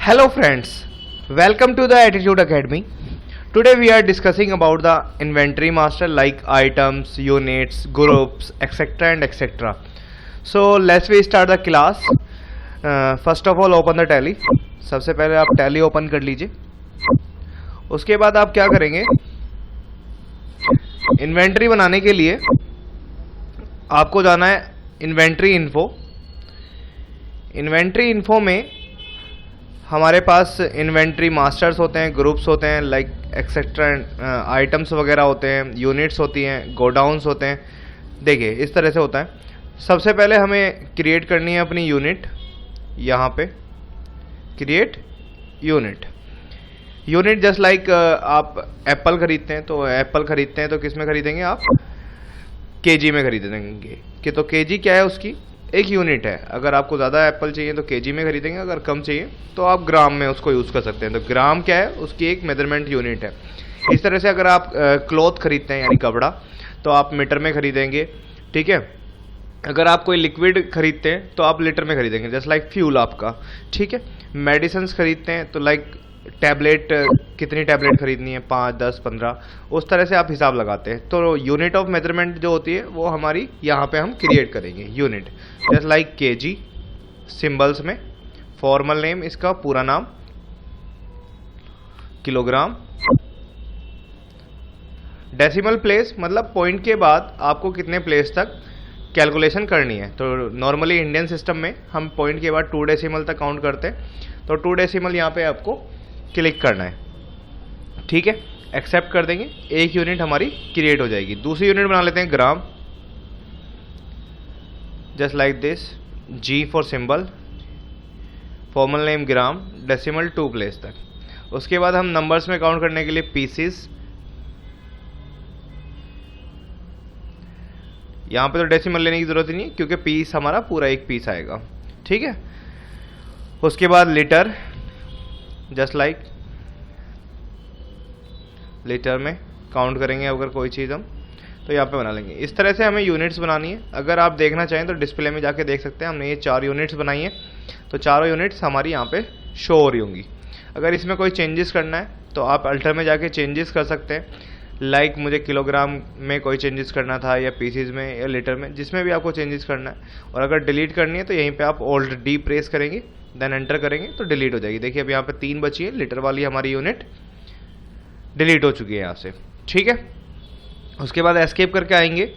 Hello friends, welcome to the Attitude Academy. Today we are discussing about the inventory master like items, units, groups, etc. and etc. So let's we start the class. First of all open the tally. सबसे पहले आप tally open कर लीजिए. उसके बाद आप क्या करेंगे, इन्वेंट्री बनाने के लिए आपको जाना है इन्वेंट्री इन्फो. इन्वेंट्री इन्फो में हमारे पास इन्वेंट्री मास्टर्स होते हैं, ग्रुप्स होते हैं लाइक एक्सेट्रा, आइटम्स वगैरह होते हैं, यूनिट्स होती हैं, गोडाउन्स होते हैं. देखिए इस तरह से होता है. सबसे पहले हमें क्रिएट करनी है अपनी यूनिट. यहाँ पे create unit. Unit just like आप एप्पल खरीदते हैं तो किस में खरीदेंगे आप, केजी में खरीदेंगे. कि तो केजी क्या है, उसकी एक यूनिट है. अगर आपको ज़्यादा एप्पल चाहिए तो केजी में खरीदेंगे, अगर कम चाहिए तो आप ग्राम में उसको यूज़ कर सकते हैं. तो ग्राम क्या है, उसकी एक मेजरमेंट यूनिट है. इस तरह से अगर आप क्लॉथ खरीदते हैं यानी कपड़ा तो आप मीटर में खरीदेंगे. ठीक है. अगर आप कोई लिक्विड खरीदते हैं तो आप लीटर में खरीदेंगे, जस्ट लाइक फ्यूल आपका. ठीक है. मेडिसिन खरीदते हैं तो लाइक टैबलेट, कितनी टैबलेट खरीदनी है, 5, 10, 15, उस तरह से आप हिसाब लगाते हैं. तो यूनिट ऑफ मेजरमेंट जो होती है वो हमारी यहाँ पे हम क्रिएट करेंगे unit. Just like KG, symbols में फॉर्मल नेम, इसका पूरा नाम, किलोग्राम. डेसिमल प्लेस मतलब पॉइंट के बाद आपको कितने प्लेस तक कैलकुलेशन करनी है. तो नॉर्मली इंडियन सिस्टम में हम पॉइंट के बाद 2 डेसिमल तक काउंट करते हैं. तो 2 डेसिमल यहाँ पे आपको क्लिक करना है. ठीक है. एक्सेप्ट कर देंगे, एक यूनिट हमारी क्रिएट हो जाएगी. दूसरी यूनिट बना लेते हैं gram. Just like this, G for symbol, formal name gram, decimal 2 place तक. उसके बाद हम नंबर्स में काउंट करने के लिए पीसीस. यहाँ पे तो डेसिमल लेने की जरूरत ही नहीं क्योंकि पीस हमारा पूरा एक पीस आएगा. ठीक है. उसके बाद लीटर, जस्ट लाइक लीटर में काउंट करेंगे अगर कोई चीज़ हम तो यहाँ पे बना लेंगे. इस तरह से हमें यूनिट्स बनानी है. अगर आप देखना चाहें तो डिस्प्ले में जाके देख सकते हैं. हमने ये 4 यूनिट्स बनाई हैं तो चारों यूनिट्स हमारी यहाँ पे शो हो रही होंगी. अगर इसमें कोई चेंजेस करना है तो आप अल्टर में जाके चेंजेस कर सकते हैं. लाइक मुझे किलोग्राम में कोई चेंजेस करना था या पीसीज में या लीटर में, जिसमें भी आपको चेंजेस करना है. और अगर डिलीट करनी है तो यहीं पे आप ऑल्ट डी प्रेस करेंगे, देन एंटर करेंगे तो डिलीट हो जाएगी. देखिए अब यहाँ पे 3 बची है. लीटर वाली हमारी यूनिट डिलीट हो चुकी है यहाँ से. ठीक है. उसके बाद एस्केप करके आएंगे.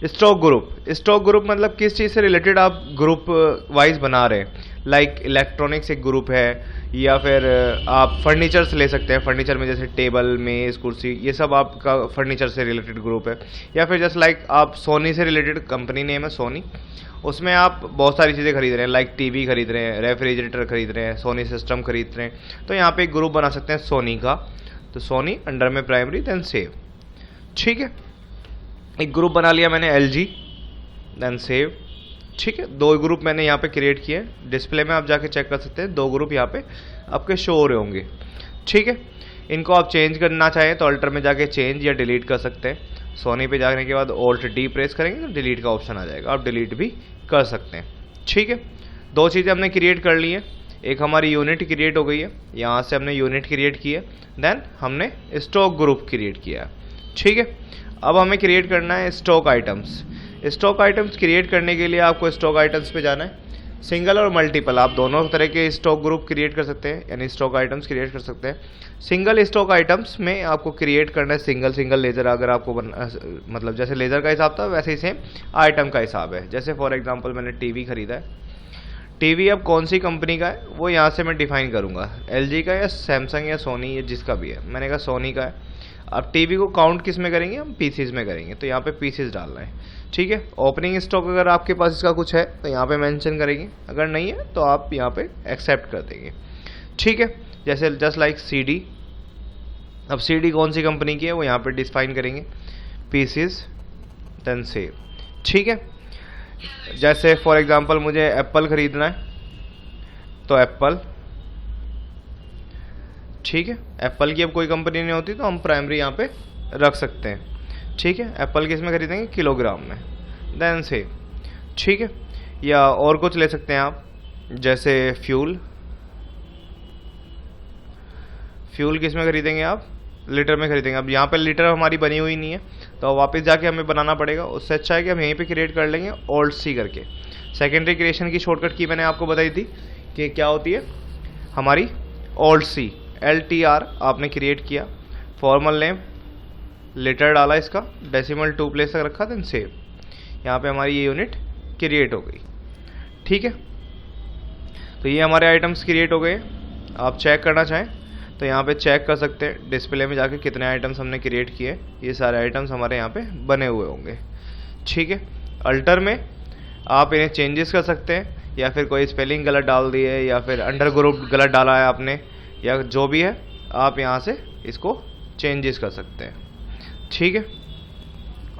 Stock group. स्टॉक ग्रुप मतलब किस चीज़ से रिलेटेड आप ग्रुप वाइज बना रहे हैं. लाइक इलेक्ट्रॉनिक्स एक ग्रुप है, या फिर आप फर्नीचर से ले सकते हैं. फर्नीचर में जैसे टेबल, मेज, कुर्सी, ये सब आपका फर्नीचर से रिलेटेड ग्रुप है. या फिर जस्ट लाइक आप सोनी से रिलेटेड, कंपनी नेम है सोनी, उसमें आप बहुत सारी चीज़ें खरीद रहे हैं. लाइक टीवी खरीद रहे हैं, रेफ्रिजरेटर खरीद रहे हैं, सोनी सिस्टम खरीद रहे हैं, तो यहाँ पे एक ग्रुप बना सकते हैं सोनी का. तो सोनी अंडर में प्राइमरी, देन सेव. ठीक है. एक ग्रुप बना लिया मैंने एलजी, देन सेव. ठीक है. 2 ग्रुप मैंने यहाँ पे क्रिएट किए. डिस्प्ले में आप जाके चेक कर सकते हैं, 2 ग्रुप यहाँ पे आपके शो हो रहे होंगे. ठीक है. इनको आप चेंज करना चाहें तो अल्टर में जाके चेंज या डिलीट कर सकते हैं. सोनी पे जाने के बाद ऑल्ट डी प्रेस करेंगे तो डिलीट का ऑप्शन आ जाएगा, आप डिलीट भी कर सकते हैं. ठीक है. 2 चीज़ें हमने क्रिएट कर ली है. एक हमारी यूनिट क्रिएट हो गई है, यहाँ से हमने यूनिट क्रिएट की है. देन हमने स्टॉक ग्रुप क्रिएट किया है. ठीक है. अब हमें क्रिएट करना है stock items. Stock items create करने के लिए आपको स्टॉक आइटम्स पे जाना है. सिंगल और मल्टीपल आप दोनों तरह के स्टॉक ग्रुप क्रिएट कर सकते हैं, यानी स्टॉक आइटम्स क्रिएट कर सकते हैं. सिंगल स्टॉक आइटम्स में आपको क्रिएट करना है सिंगल लेजर. अगर आपको मतलब जैसे लेजर का हिसाब था वैसे ही सेम आइटम का हिसाब है. जैसे फॉर एग्जांपल मैंने टीवी खरीदा है. टीवी अब कौन सी कंपनी का है वो यहाँ से मैं डिफाइन करूँगा, एलजी का या सैमसंग या सोनी या जिसका भी है. मैंने कहा सोनी का है. अब टीवी को काउंट किस में करेंगे, हम पीसीज में करेंगे. तो यहाँ पे पीसीज डालना है. ठीक है. ओपनिंग स्टॉक अगर आपके पास इसका कुछ है तो यहाँ पे मेंशन करेंगे, अगर नहीं है तो आप यहाँ पे एक्सेप्ट कर देंगे. ठीक है. जैसे जस्ट लाइक सीडी. अब सीडी कौन सी कंपनी की है वो यहाँ पे डिफाइन करेंगे, पीसीज, देन सेव. ठीक है. जैसे फॉर एग्जांपल मुझे एप्पल खरीदना है तो एप्पल. ठीक है. एप्पल की अब कोई कंपनी नहीं होती तो हम प्राइमरी यहाँ पे रख सकते हैं. ठीक है. एप्पल किस में खरीदेंगे, किलोग्राम में, देन सेव. ठीक है. या और कुछ ले सकते हैं आप, जैसे फ्यूल, फ्यूल किस में खरीदेंगे आप, लीटर में खरीदेंगे। अब यहाँ पे लीटर हमारी बनी हुई नहीं है तो वापस जाके हमें बनाना पड़ेगा। उससे अच्छा है कि हम यहीं पे क्रिएट कर लेंगे ऑल्ट सी करके। सेकेंडरी क्रिएशन की शॉर्टकट की मैंने आपको बताई थी कि क्या होती है हमारी ऑल्ट सी, LTR आपने क्रिएट किया, फॉर्मल नेम लीटर डाला, इसका डेसिमल 2 प्लेस तक रखा, देन सेव। यहाँ पे हमारी ये यूनिट क्रिएट हो गई। ठीक है, तो ये हमारे आइटम्स क्रिएट हो गए। आप चेक करना चाहें तो यहाँ पे चेक कर सकते हैं डिस्प्ले में जाके कितने आइटम्स हमने क्रिएट किए। ये सारे आइटम्स हमारे यहाँ पे बने हुए होंगे। ठीक है, अल्टर में आप इन्हें चेंजेस कर सकते हैं, या फिर कोई स्पेलिंग गलत डाल दी है, या फिर अंडर ग्रुप गलत डाला है आपने, या जो भी है आप यहाँ से इसको चेंजेस कर सकते हैं। ठीक है,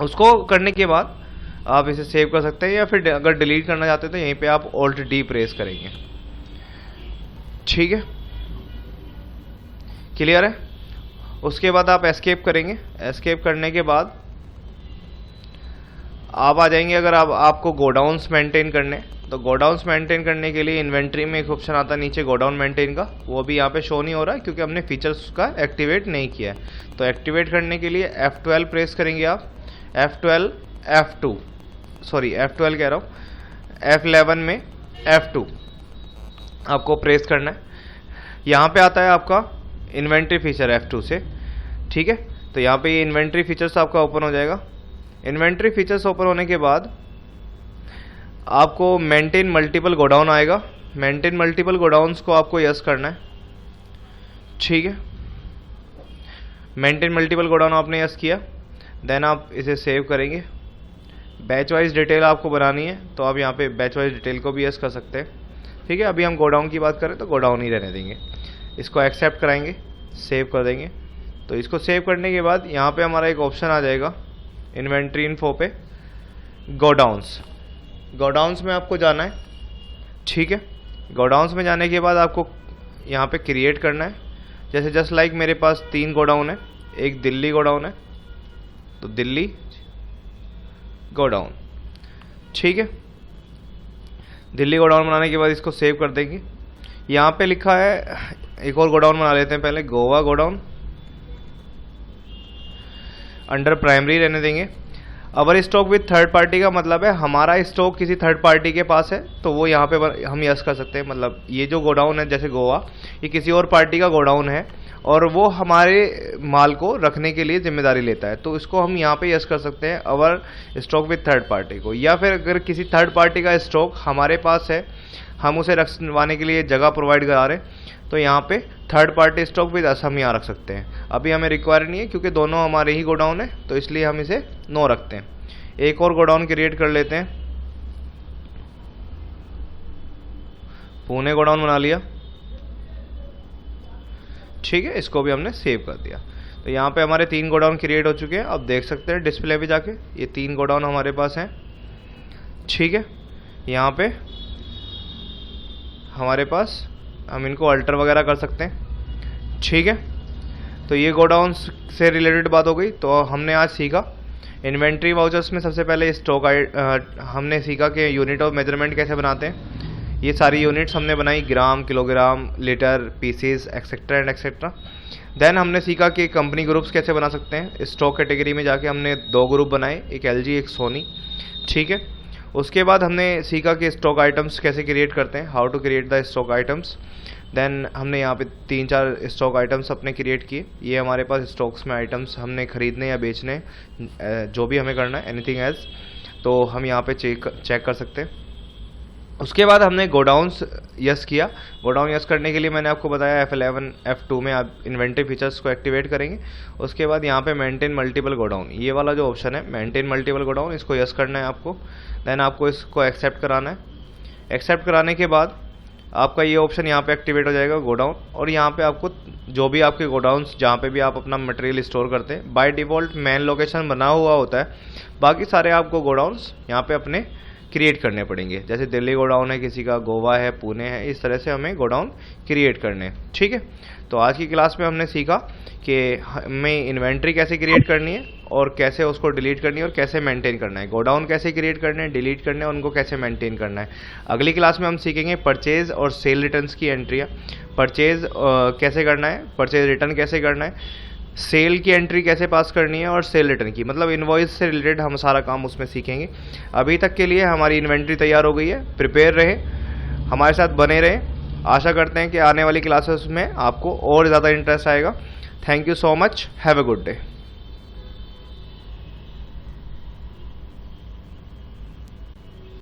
उसको करने के बाद आप इसे सेव कर सकते हैं, या फिर अगर डिलीट करना चाहते हैं तो यहीं पे आप Alt D प्रेस करेंगे। ठीक है, क्लियर है। उसके बाद आप एस्केप करेंगे। एस्केप करने के बाद आप आ जाएंगे, अगर आपको गोडाउन्स मेंटेन करने, तो गोडाउन्स मेंटेन करने के लिए इन्वेंट्री में एक ऑप्शन आता है नीचे गोडाउन मेंटेन का, वो भी यहाँ पे शो नहीं हो रहा है क्योंकि हमने फीचर्स का एक्टिवेट नहीं किया है। तो एक्टिवेट करने के लिए F12 प्रेस करेंगे आप, F12 कह रहा हूँ, F11 में F2 आपको प्रेस करना है। यहाँ पे आता है आपका इन्वेंट्री फीचर F2 से। ठीक है, तो यहाँ पे ये इन्वेंट्री फीचर्स आपका ओपन हो जाएगा। इन्वेंट्री फीचर्स ओपन होने के बाद आपको मेंटेन मल्टीपल गोडाउन आएगा। मेंटेन मल्टीपल गोडाउन्स को आपको यस करना है। ठीक है, मेंटेन मल्टीपल गोडाउन आपने यस किया, देन आप इसे सेव करेंगे। बैच वाइज डिटेल आपको बनानी है तो आप यहाँ पे बैच वाइज डिटेल को भी यस कर सकते हैं। ठीक है, अभी हम गोडाउन की बात करें तो गोडाउन ही रहने देंगे। इसको एक्सेप्ट कराएंगे, सेव कर देंगे। तो इसको सेव करने के बाद यहाँ पे हमारा एक ऑप्शन आ जाएगा इन्वेंट्री इन्फो पे, गोडाउन्स में आपको जाना है। ठीक है, गोडाउन्स में जाने के बाद आपको यहाँ पे क्रिएट करना है। जैसे जस्ट लाइक मेरे पास 3 गोडाउन है, एक दिल्ली गोडाउन है, तो दिल्ली गोडाउन। ठीक है, दिल्ली गोडाउन बनाने के बाद इसको सेव कर देंगे। यहाँ पे लिखा है, एक और गोडाउन बना लेते हैं पहले, गोवा गोडाउन, अंडर प्राइमरी रहने देंगे। अवर स्टॉक विद थर्ड पार्टी का मतलब है हमारा स्टॉक किसी थर्ड पार्टी के पास है तो वो यहाँ पे हम यस कर सकते हैं। मतलब ये जो गोडाउन है जैसे गोवा, ये किसी और पार्टी का गोडाउन है और वो हमारे माल को रखने के लिए जिम्मेदारी लेता है, तो इसको हम यहाँ पे यस कर सकते हैं अवर स्टॉक विद थर्ड पार्टी को। या फिर अगर किसी थर्ड पार्टी का स्टॉक हमारे पास है, हम उसे रखवाने के लिए जगह प्रोवाइड करा रहे हैं, तो यहाँ पे third party stock with us हम यहाँ रख सकते हैं। अभी हमें रिक्वायर नहीं है क्योंकि दोनों हमारे ही गोडाउन है, तो इसलिए हम इसे नो रखते हैं। एक और गोडाउन क्रिएट कर लेते हैं, पुणे गोडाउन बना लिया। ठीक है, इसको भी हमने सेव कर दिया। तो यहाँ पे हमारे 3 गोडाउन क्रिएट हो चुके हैं। अब देख सकते हैं डिस्प्ले पे जाके, ये 3 गोडाउन हमारे पास हैं। ठीक है, यहाँ पे हमारे पास हम इनको अल्टर वगैरह कर सकते हैं। ठीक है, तो ये गोडाउन से रिलेटेड बात हो गई। तो हमने आज सीखा इन्वेंट्री वाउचर्स में सबसे पहले स्टॉक हमने सीखा कि यूनिट ऑफ मेजरमेंट कैसे बनाते हैं। ये सारी यूनिट्स हमने बनाई, gram, kilogram, litre, pieces, etcetera and etcetera. Then हमने सीखा कि कंपनी ग्रुप्स कैसे बना सकते हैं। स्टॉक कैटेगरी में जाके हमने 2 ग्रुप बनाए, एक LG एक सोनी। ठीक है, उसके बाद हमने सीखा कि स्टॉक आइटम्स कैसे क्रिएट करते हैं, how to create the stock items. Then हमने यहाँ पे 3-4 स्टॉक आइटम्स अपने क्रिएट किए। ये हमारे पास स्टॉक्स में आइटम्स हमने खरीदने या बेचने, जो भी हमें करना है, एनीथिंग एल्स, तो हम यहाँ पे चेक कर सकते हैं। उसके बाद हमने गोडाउन्स यस किया। गोडाउन यस करने के लिए मैंने आपको बताया F11 F2 में आप इन्वेंट्री फीचर्स को एक्टिवेट करेंगे। उसके बाद यहाँ पे मेंटेन मल्टीपल गोडाउन, ये वाला जो ऑप्शन है मेंटेन मल्टीपल गोडाउन, इसको यस करना है आपको। देन आपको इसको एक्सेप्ट कराना है। एक्सेप्ट कराने के बाद आपका ये ऑप्शन यहाँ पे एक्टिवेट हो जाएगा गोडाउन, और यहाँ पे आपको जो भी आपके गोडाउन्स जहाँ पे भी आप अपना मटेरियल स्टोर करते हैं, बाय डिफ़ॉल्ट मेन लोकेशन बना हुआ होता है। बाकी सारे आपको गोडाउन्स यहाँ पे अपने क्रिएट करने पड़ेंगे। जैसे दिल्ली गोडाउन है किसी का, गोवा है, पुणे है, इस तरह से हमें गोडाउन क्रिएट करने हैं। ठीक है, तो आज की क्लास में हमने सीखा कि हमें इन्वेंट्री कैसे क्रिएट करनी है और कैसे उसको डिलीट करनी है और कैसे मेंटेन करना है, गोडाउन कैसे क्रिएट करने हैं, डिलीट करने हैं, उनको कैसे मेंटेन करना है। अगली क्लास में हम सीखेंगे परचेज और सेल रिटर्न्स की एंट्रियाँ, परचेज कैसे करना है, परचेज रिटर्न कैसे करना है, सेल की एंट्री कैसे पास करनी है और सेल रिटर्न की, मतलब इनवॉइस से रिलेटेड हम सारा काम उसमें सीखेंगे। अभी तक के लिए हमारी इन्वेंट्री तैयार हो गई है, प्रिपेयर रहे, हमारे साथ बने रहे। आशा करते हैं कि आने वाली क्लासेस में आपको और ज़्यादा इंटरेस्ट आएगा। Thank you so much, have a good day.